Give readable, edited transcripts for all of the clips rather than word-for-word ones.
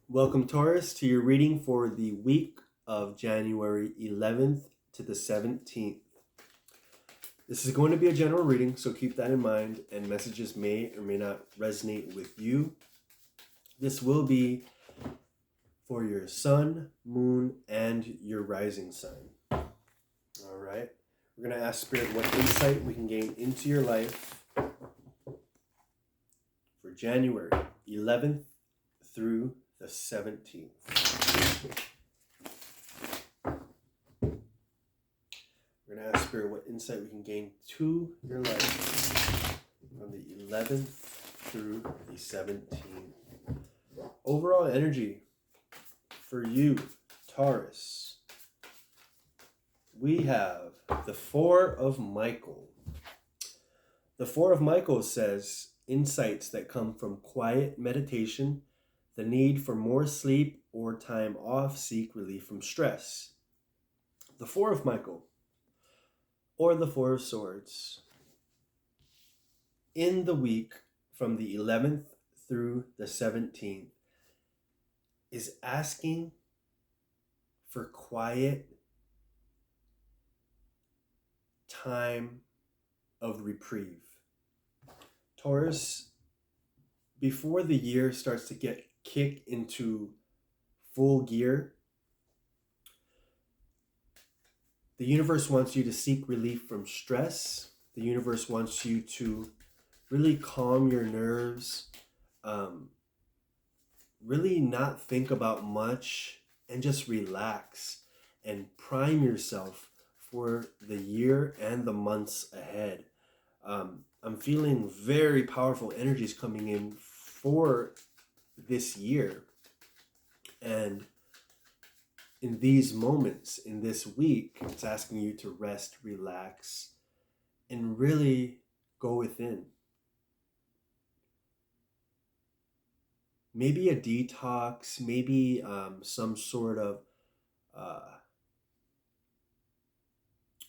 Welcome, Taurus, to your reading for the week of January 11th to the 17th. This is going to be a general reading, so keep that in mind, and messages may or may not resonate with you. This will be for your sun, moon, and your rising sign. All right. We're going to ask Spirit what insight we can gain into your life for January 11th through the 17th. We're going to ask Spirit what insight we can gain to your life from the 11th through the 17th. Overall energy for you, Taurus. We have the Four of Michael. The Four of Michael says insights that come from quiet meditation, the need for more sleep or time off, seek relief from stress. The Four of Michael, or the Four of Swords, in the week from the 11th through the 17th, is asking for quiet time of reprieve. Taurus, before the year starts to get kicked into full gear, the universe wants you to seek relief from stress. The universe wants you to really calm your nerves, really not think about much, and just relax and prime yourself for the year and the months ahead. I'm feeling very powerful energies coming in for this year. And in these moments, in this week, it's asking you to rest, relax, and really go within. Maybe a detox, maybe some sort of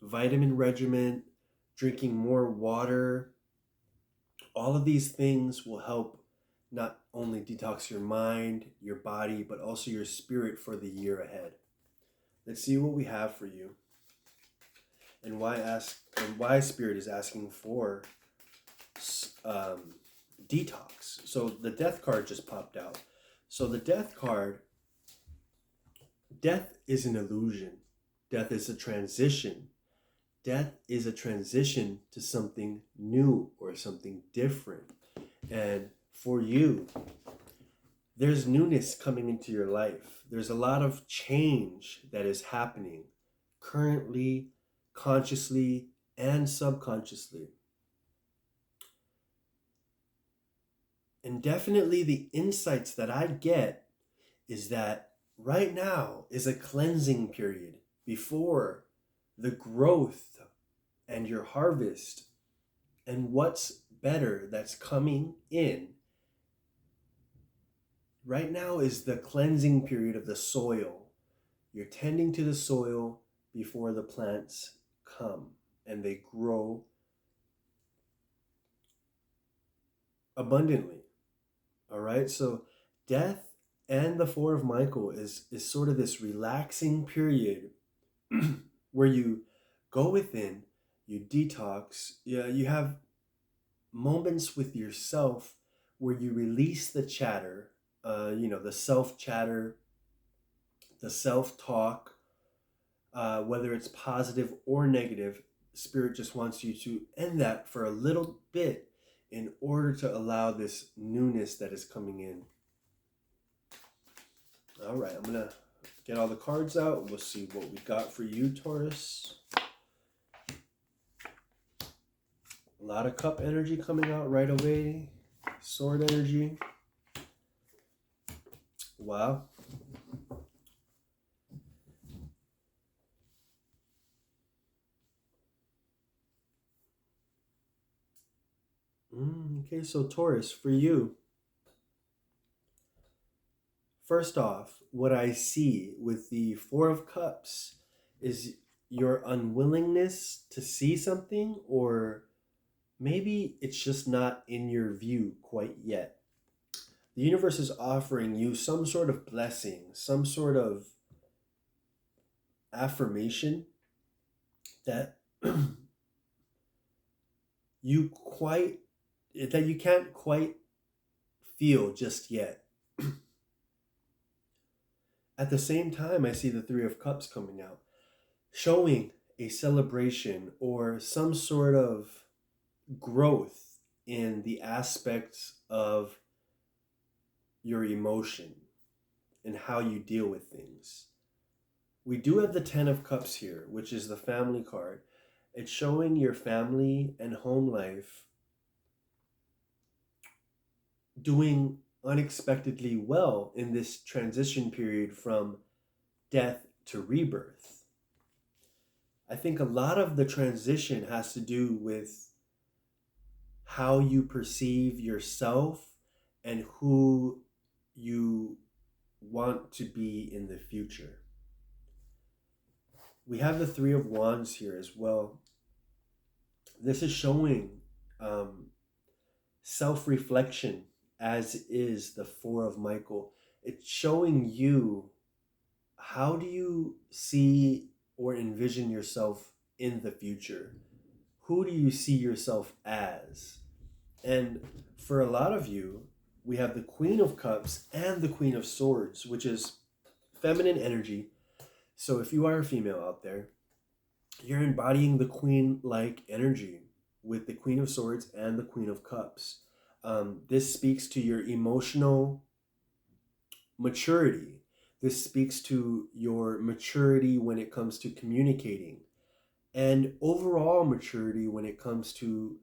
vitamin regimen, drinking more water. All of these things will help not only detox your mind, your body, but also your spirit for the year ahead. Let's see what we have for you, and why Spirit is asking for detox. So the Death card just popped out. So the Death card, death is an illusion. Death is a transition. Death is a transition to something new or something different. And for you, there's newness coming into your life. There's a lot of change that is happening currently, consciously, and subconsciously. And definitely the insights that I get is that right now is a cleansing period before the growth and your harvest and what's better that's coming in. Right now is the cleansing period of the soil. You're tending to the soil before the plants come and they grow abundantly. All right, so death and the Four of Michael is sort of this relaxing period where you go within, you detox, you have moments with yourself where you release the chatter, the self-chatter, the self-talk, whether it's positive or negative. Spirit just wants you to end that for a little bit in order to allow this newness that is coming in. All right, I'm going to get all the cards out. We'll see what we got for you, Taurus. A lot of cup energy coming out right away. Sword energy. Wow. Okay, so Taurus, for you, first off, what I see with the Four of Cups is your unwillingness to see something, or maybe it's just not in your view quite yet. The universe is offering you some sort of blessing, some sort of affirmation that you can't quite feel just yet. At the same time, I see the Three of Cups coming out, showing a celebration or some sort of growth in the aspects of your emotion and how you deal with things. We do have the Ten of Cups here, which is the family card. It's showing your family and home life doing unexpectedly well in this transition period from death to rebirth. I think a lot of the transition has to do with how you perceive yourself and who you want to be in the future. We have the Three of Wands here as well. This is showing self-reflection, as is the Four of Michael. It's showing you, how do you see or envision yourself in the future? Who do you see yourself as? And for a lot of you, we have the Queen of Cups and the Queen of Swords, which is feminine energy. So if you are a female out there, you're embodying the queen-like energy with the Queen of Swords and the Queen of Cups. This speaks to your emotional maturity. This speaks to your maturity when it comes to communicating, and overall maturity when it comes to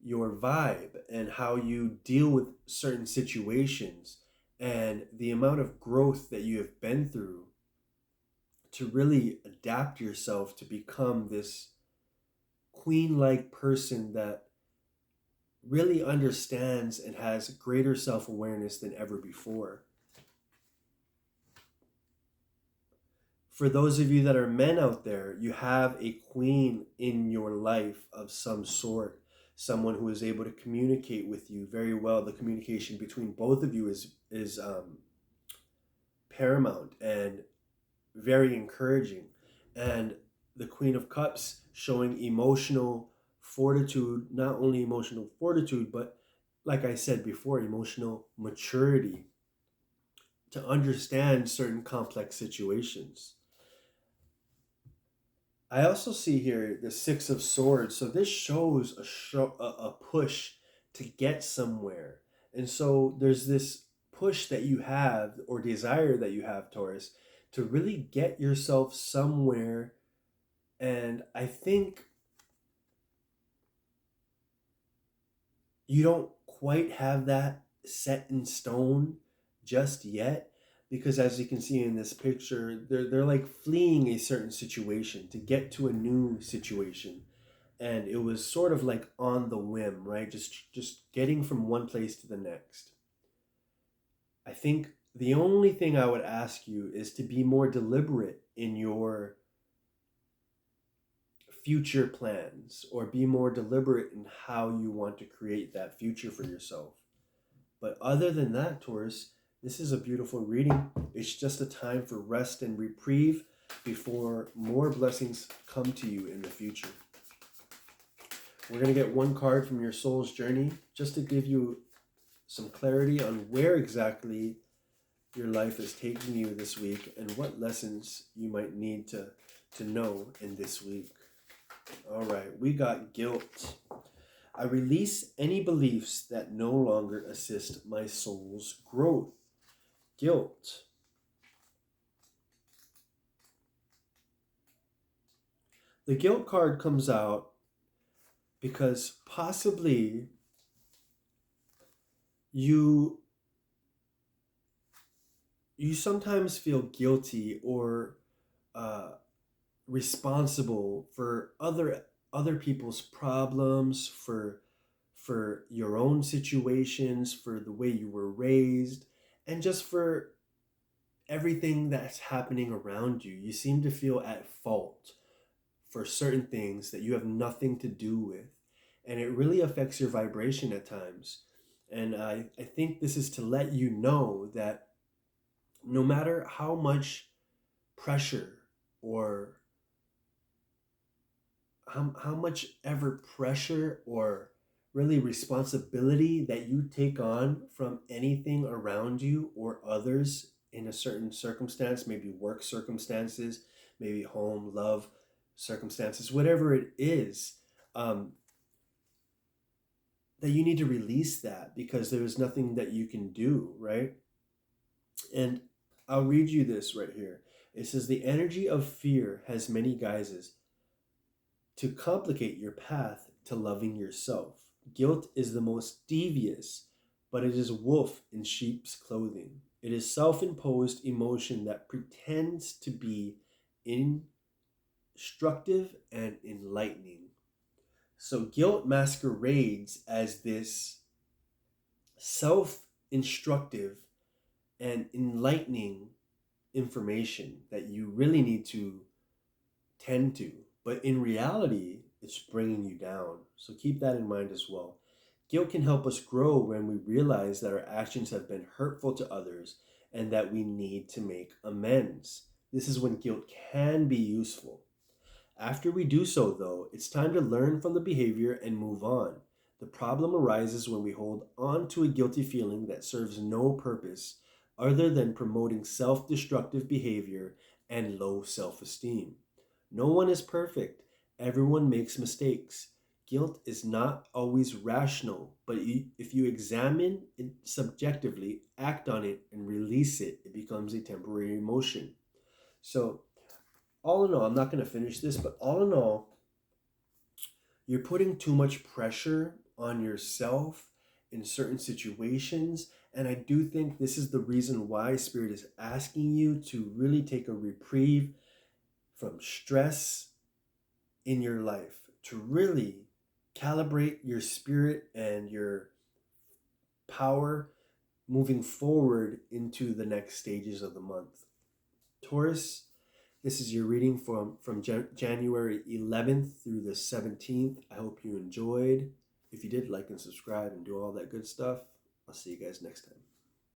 your vibe and how you deal with certain situations, and the amount of growth that you have been through to really adapt yourself to become this queen-like person that really understands and has greater self-awareness than ever before. For those of you that are men out there, you have a queen in your life of some sort, someone who is able to communicate with you very well. The communication between both of you is paramount and very encouraging. And the Queen of Cups showing emotional fortitude, not only emotional fortitude, but like I said before, emotional maturity to understand certain complex situations. I also see here the Six of Swords. So this shows a push to get somewhere. And so there's this push that you have, or desire that you have, Taurus, to really get yourself somewhere. And I think you don't quite have that set in stone just yet, because as you can see in this picture, they're like fleeing a certain situation to get to a new situation, and it was sort of like on the whim, right? Just getting from one place to the next. I think the only thing I would ask you is to be more deliberate in your future plans, or be more deliberate in how you want to create that future for yourself. But other than that, Taurus, this is a beautiful reading. It's just a time for rest and reprieve before more blessings come to you in the future. We're going to get one card from your soul's journey just to give you some clarity on where exactly your life is taking you this week and what lessons you might need to know in this week. All right, we got guilt. I release any beliefs that no longer assist my soul's growth. Guilt. The guilt card comes out because possibly you sometimes feel guilty or responsible for other people's problems, for your own situations, for the way you were raised, and just for everything that's happening around you. You seem to feel at fault for certain things that you have nothing to do with, and it really affects your vibration at times. And I think this is to let you know that no matter how much pressure or how much ever pressure or really responsibility that you take on from anything around you or others in a certain circumstance, maybe work circumstances, maybe home, love circumstances, whatever it is, um, that you need to release that because there's nothing that you can do, right? And I'll read you this right here. It says, the energy of fear has many guises to complicate your path to loving yourself. Guilt is the most devious, but it is wolf in sheep's clothing. It is self imposed emotion that pretends to be instructive and enlightening. So, guilt masquerades as this self instructive and enlightening information that you really need to tend to. But in reality, it's bringing you down. So keep that in mind as well. Guilt can help us grow when we realize that our actions have been hurtful to others and that we need to make amends. This is when guilt can be useful. After we do so, though, it's time to learn from the behavior and move on. The problem arises when we hold on to a guilty feeling that serves no purpose other than promoting self destructive behavior and low self esteem. No one is perfect. Everyone makes mistakes. Guilt is not always rational, but if you examine it subjectively, act on it, and release it, it becomes a temporary emotion. So, all in all, I'm not going to finish this, but all in all, you're putting too much pressure on yourself in certain situations. And I do think this is the reason why Spirit is asking you to really take a reprieve from stress in your life, to really calibrate your spirit and your power moving forward into the next stages of the month. Taurus, this is your reading from January 11th through the 17th. I hope you enjoyed. If you did, like and subscribe and do all that good stuff. I'll see you guys next time.